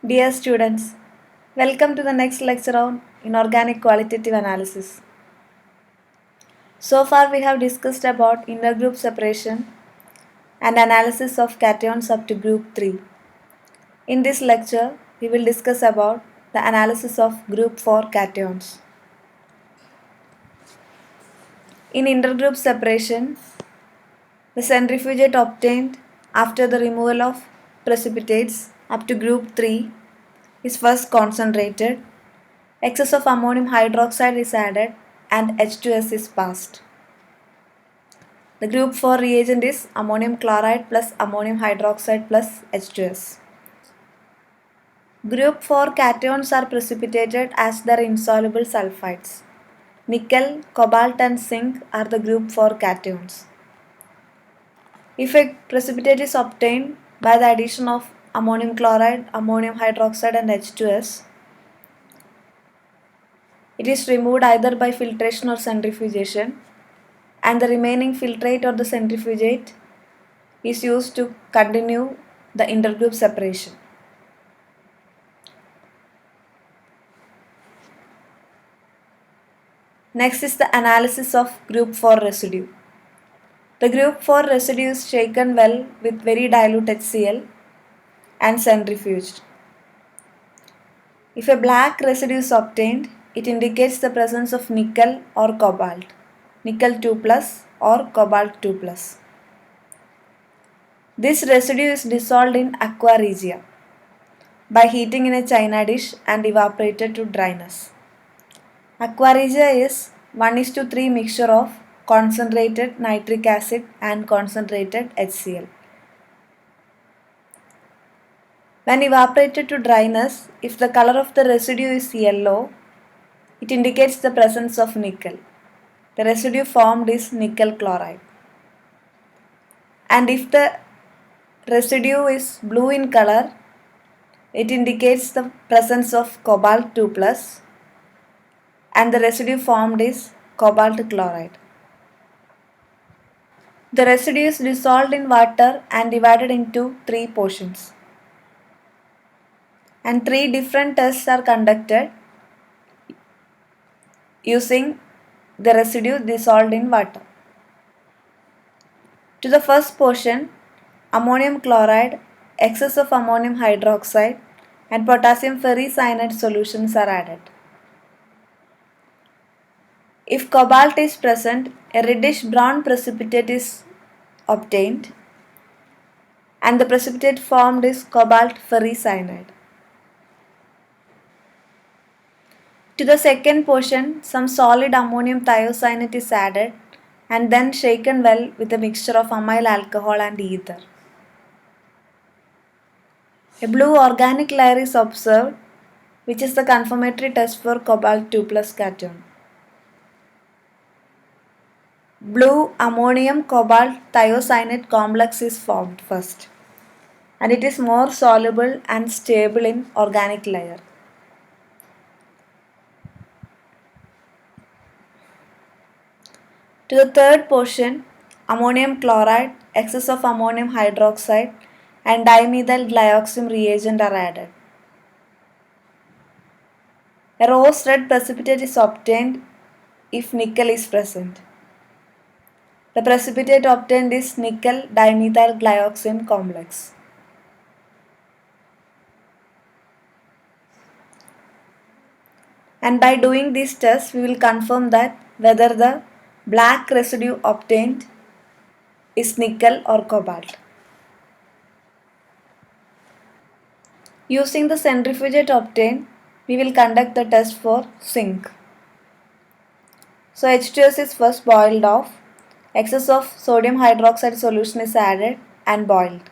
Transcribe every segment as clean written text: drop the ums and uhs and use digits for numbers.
Dear students, welcome to the next lecture on inorganic qualitative analysis. So far we have discussed about intergroup separation and analysis of cations up to group 3. In this lecture, we will discuss about the analysis of group 4 cations. In intergroup separation, the centrifugate obtained after the removal of precipitates up to group 3 is first concentrated. Excess of ammonium hydroxide is added and H2S is passed. The group 4 reagent is ammonium chloride plus ammonium hydroxide plus H2S. Group 4 cations are precipitated as their insoluble sulfides. Nickel, cobalt and zinc are the group 4 cations. If a precipitate is obtained by the addition of ammonium chloride, ammonium hydroxide and H2S, it is removed either by filtration or centrifugation, and the remaining filtrate or the centrifugate is used to continue the intergroup separation. Next is the analysis of group 4 residue. The group 4 residue is shaken well with very dilute HCl and centrifuged. If a black residue is obtained, it indicates the presence of nickel or cobalt, nickel 2 plus or cobalt 2 plus. This residue is dissolved in aqua regia by heating in a china dish and evaporated to dryness. Aqua regia is 1:3 mixture of concentrated nitric acid and concentrated HCl. When evaporated to dryness, if the color of the residue is yellow, it indicates the presence of nickel. The residue formed is nickel chloride. And if the residue is blue in color, it indicates the presence of cobalt 2 plus, and the residue formed is cobalt chloride. The residue is dissolved in water and divided into 3 portions. And 3 different tests are conducted using the residue dissolved in water. To the first portion, ammonium chloride, excess of ammonium hydroxide and potassium ferricyanide solutions are added. If cobalt is present, a reddish brown precipitate is obtained and the precipitate formed is cobalt ferricyanide. To the second portion, some solid ammonium thiocyanate is added and then shaken well with a mixture of amyl alcohol and ether. A blue organic layer is observed, which is the confirmatory test for cobalt 2 plus cation. Blue ammonium cobalt thiocyanate complex is formed first, and it is more soluble and stable in organic layer. To the third portion, ammonium chloride, excess of ammonium hydroxide and dimethyl glyoxime reagent are added. A rose red precipitate is obtained if nickel is present. The precipitate obtained is nickel dimethyl glyoxime complex. And by doing these tests, we will confirm that whether the black residue obtained is nickel or cobalt. Using the centrifugate obtained, we will conduct the test for zinc. So H2S is first boiled off, excess of sodium hydroxide solution is added and boiled.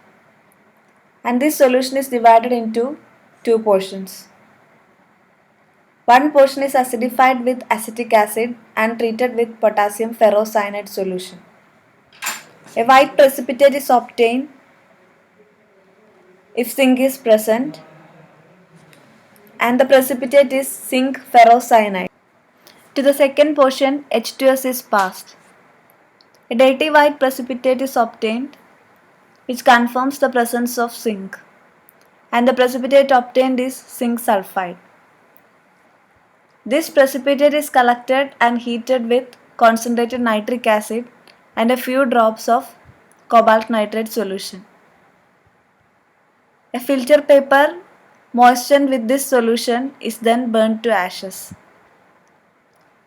And this solution is divided into 2 portions. One portion is acidified with acetic acid and treated with potassium ferrocyanide solution. A white precipitate is obtained if zinc is present, and the precipitate is zinc ferrocyanide. To the second portion, H2S is passed. A dirty white precipitate is obtained which confirms the presence of zinc. and the precipitate obtained is zinc sulfide. This precipitate is collected and heated with concentrated nitric acid and a few drops of cobalt nitrate solution. A filter paper moistened with this solution is then burnt to ashes.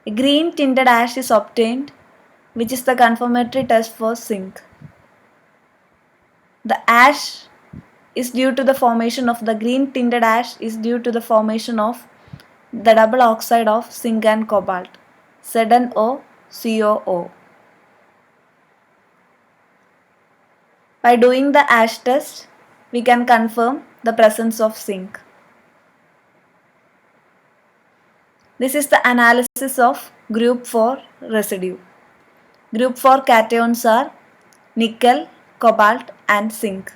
A green tinted ash is obtained, which is the confirmatory test for zinc. The ash is due to the formation of the green tinted ash is due to the formation of the double oxide of zinc and cobalt, ZnOCOO. By doing the ash test, we can confirm the presence of zinc. This is the analysis of group 4 residue. Group 4 cations are nickel, cobalt and zinc.